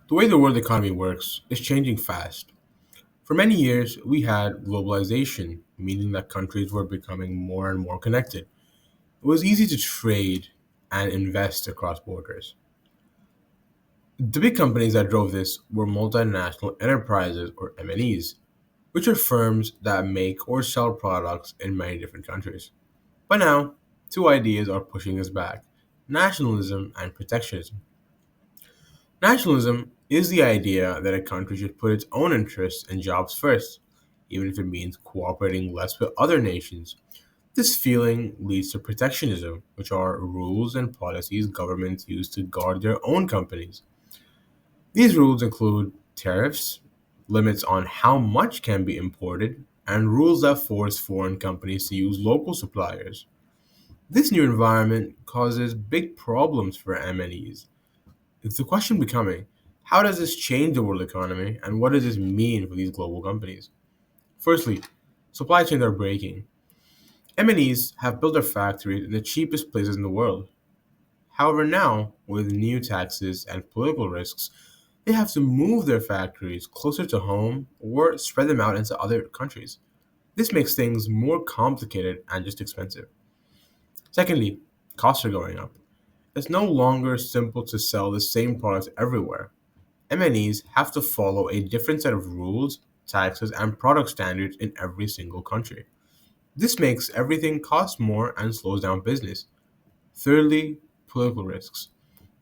The way the world economy works is changing fast. For many years, we had globalization, meaning that countries were becoming more and more connected. It was easy to trade and invest across borders. The big companies that drove this were multinational enterprises or MNEs, which are firms that make or sell products in many different countries. But now, two ideas are pushing us back: nationalism and protectionism. Nationalism is the idea that a country should put its own interests and jobs first, even if it means cooperating less with other nations. This feeling leads to protectionism, which are rules and policies governments use to guard their own companies. These rules include tariffs, limits on how much can be imported, and rules that force foreign companies to use local suppliers. This new environment causes big problems for MNEs. It's the question becoming, how does this change the world economy and what does this mean for these global companies? Firstly, supply chains are breaking. MNEs have built their factories in the cheapest places in the world. However, now, with new taxes and political risks, they have to move their factories closer to home or spread them out into other countries. This makes things more complicated and just expensive. Secondly, costs are going up. It's no longer simple to sell the same products everywhere. MNEs have to follow a different set of rules, taxes, and product standards in every single country. This makes everything cost more and slows down business. Thirdly, political risks.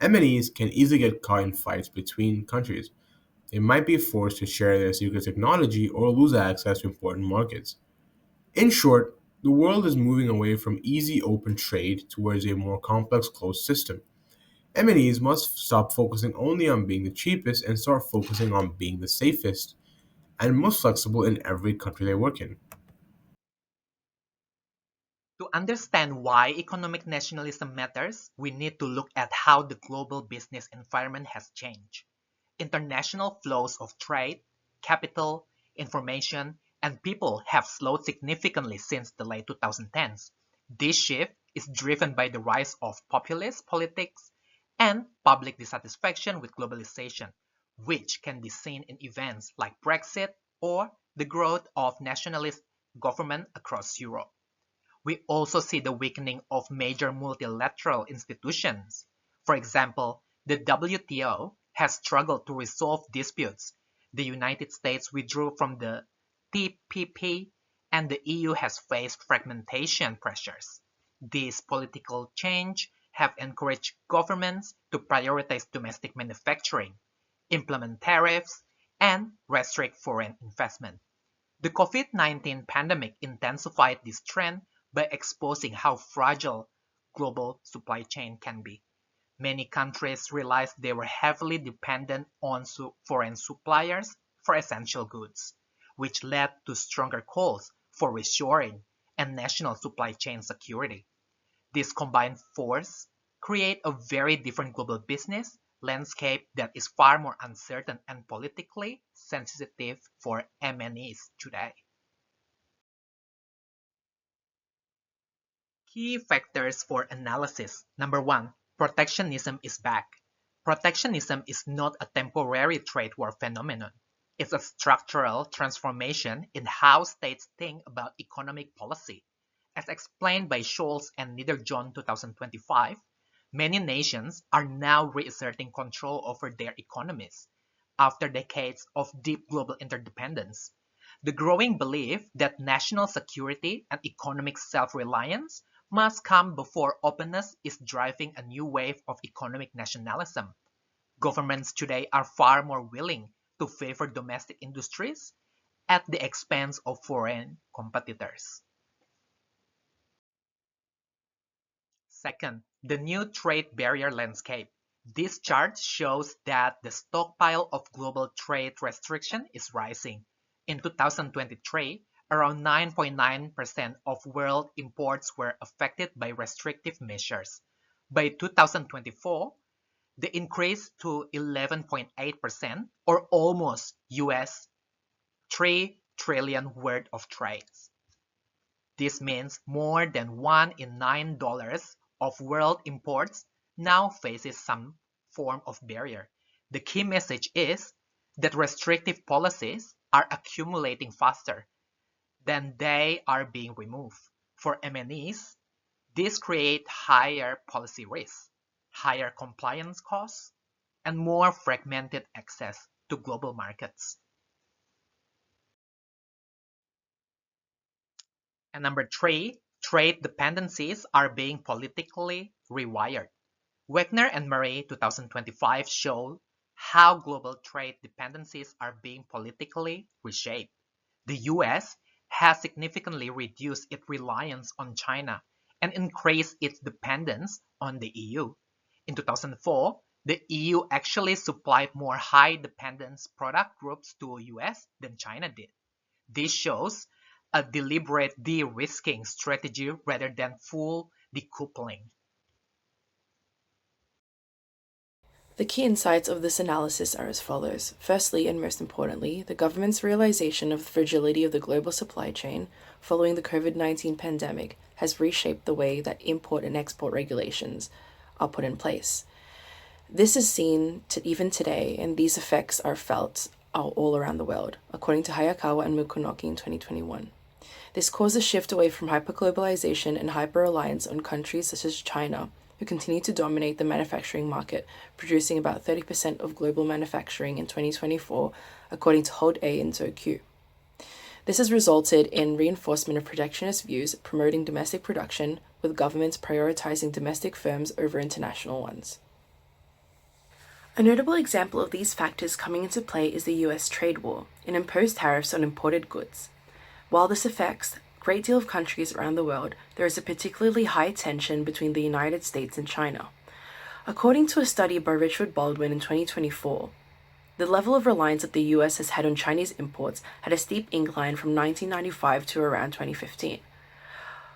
MNEs can easily get caught in fights between countries. They might be forced to share their secret technology or lose access to important markets. In short, the world is moving away from easy open trade towards a more complex closed system. MNEs must stop focusing only on being the cheapest and start focusing on being the safest and most flexible in every country they work in. To understand why economic nationalism matters, we need to look at how the global business environment has changed. International flows of trade, capital, information, and people have slowed significantly since the late 2010s. This shift is driven by the rise of populist politics and public dissatisfaction with globalization, which can be seen in events like Brexit or the growth of nationalist government across Europe. We also see the weakening of major multilateral institutions. For example, the WTO has struggled to resolve disputes. The United States withdrew from the TPP, and the EU has faced fragmentation pressures. These political change have encouraged governments to prioritize domestic manufacturing, implement tariffs, and restrict foreign investment. The COVID-19 pandemic intensified this trend by exposing how fragile global supply chain can be. Many countries realized they were heavily dependent on foreign suppliers for essential goods, which led to stronger calls for reshoring and national supply chain security. This combined force create a very different global business landscape that is far more uncertain and politically sensitive for MNEs today. Key factors for analysis. Number one, protectionism is back. Protectionism is not a temporary trade war phenomenon. It's a structural transformation in how states think about economic policy. As explained by Scholz and Niederjohn 2025, many nations are now reasserting control over their economies after decades of deep global interdependence. The growing belief that national security and economic self-reliance must come before openness is driving a new wave of economic nationalism. Governments today are far more willing to favor domestic industries at the expense of foreign competitors. Second, the new trade barrier landscape. This chart shows that the stockpile of global trade restriction is rising. In 2023, around 9.9% of world imports were affected by restrictive measures. By 2024, the increase to 11.8% or almost US 3 trillion worth of trades. This means more than 1 in $9 of world imports now faces some form of barrier. The key message is that restrictive policies are accumulating faster than they are being removed. For MNEs, this creates higher policy risks, higher compliance costs, and more fragmented access to global markets. And number three, trade dependencies are being politically rewired. Wegner and Murray 2025 show how global trade dependencies are being politically reshaped. The US has significantly reduced its reliance on China and increased its dependence on the EU. In 2004, the EU actually supplied more high dependence product groups to the US than China did. This shows a deliberate de-risking strategy rather than full decoupling. The key insights of this analysis are as follows. Firstly, and most importantly, the government's realization of the fragility of the global supply chain following the COVID-19 pandemic has reshaped the way that import and export regulations are put in place. This is seen even today, and these effects are felt all around the world, according to Hayakawa and Mukunoki in 2021. This caused a shift away from hyperglobalization and hyper-reliance on countries such as China, who continue to dominate the manufacturing market, producing about 30% of global manufacturing in 2024, according to Hold A and Q. This has resulted in reinforcement of protectionist views promoting domestic production, with governments prioritizing domestic firms over international ones. A notable example of these factors coming into play is the US trade war and imposed tariffs on imported goods. While this affects a great deal of countries around the world, there is a particularly high tension between the United States and China. According to a study by Richard Baldwin in 2024, the level of reliance that the US has had on Chinese imports had a steep incline from 1995 to around 2015,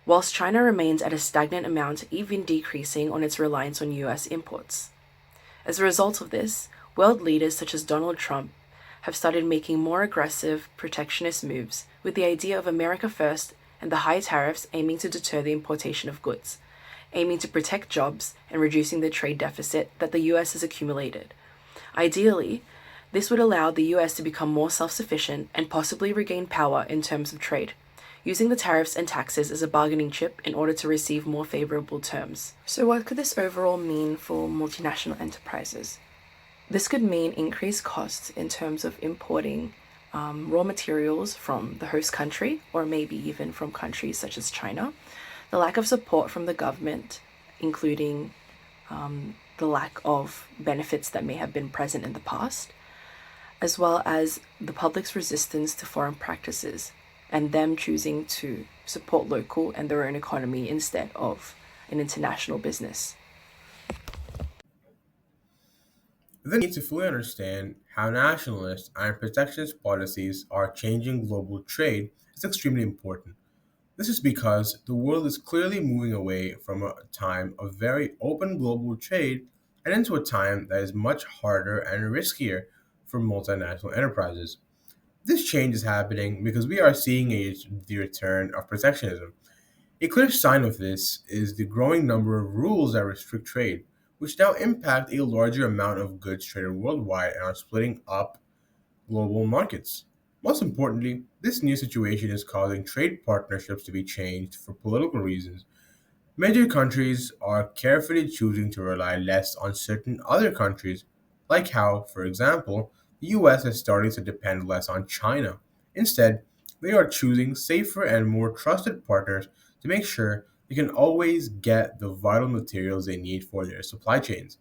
whilst China remains at a stagnant amount, even decreasing on its reliance on US imports. As a result of this, world leaders such as Donald Trump have started making more aggressive protectionist moves with the idea of America first and the high tariffs aiming to deter the importation of goods, aiming to protect jobs and reducing the trade deficit that the US has accumulated. Ideally, this would allow the US to become more self-sufficient and possibly regain power in terms of trade, using the tariffs and taxes as a bargaining chip in order to receive more favorable terms. So what could this overall mean for multinational enterprises? This could mean increased costs in terms of importing raw materials from the host country, or maybe even from countries such as China, the lack of support from the government, including the lack of benefits that may have been present in the past, as well as the public's resistance to foreign practices and them choosing to support local and their own economy instead of an international business. The need to fully understand how nationalist and protectionist policies are changing global trade is extremely important. This is because the world is clearly moving away from a time of very open global trade and into a time that is much harder and riskier for multinational enterprises. This change is happening because we are seeing the return of protectionism. A clear sign of this is the growing number of rules that restrict trade, which now impact a larger amount of goods traded worldwide and are splitting up global markets. Most importantly, this new situation is causing trade partnerships to be changed for political reasons. Major countries are carefully choosing to rely less on certain other countries, like how, for example, the US is starting to depend less on China. Instead, they are choosing safer and more trusted partners to make sure they can always get the vital materials they need for their supply chains.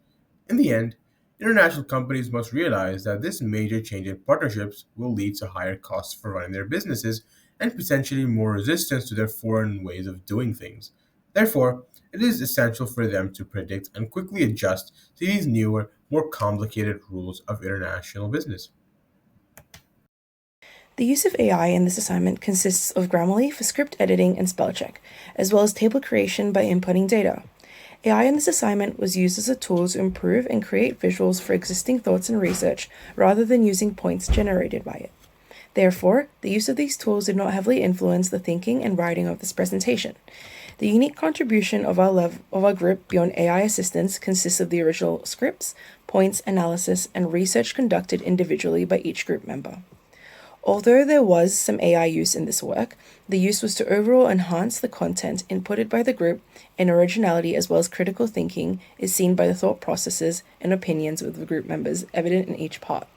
In the end, international companies must realize that this major change in partnerships will lead to higher costs for running their businesses and potentially more resistance to their foreign ways of doing things. Therefore, it is essential for them to predict and quickly adjust to these newer, more complicated rules of international business. The use of AI in this assignment consists of Grammarly for script editing and spell check, as well as table creation by inputting data. AI in this assignment was used as a tool to improve and create visuals for existing thoughts and research rather than using points generated by it. Therefore, the use of these tools did not heavily influence the thinking and writing of this presentation. The unique contribution of our group beyond AI assistance consists of the original scripts, points, analysis, and research conducted individually by each group member. Although there was some AI use in this work, the use was to overall enhance the content inputted by the group, and originality as well as critical thinking is seen by the thought processes and opinions of the group members evident in each part.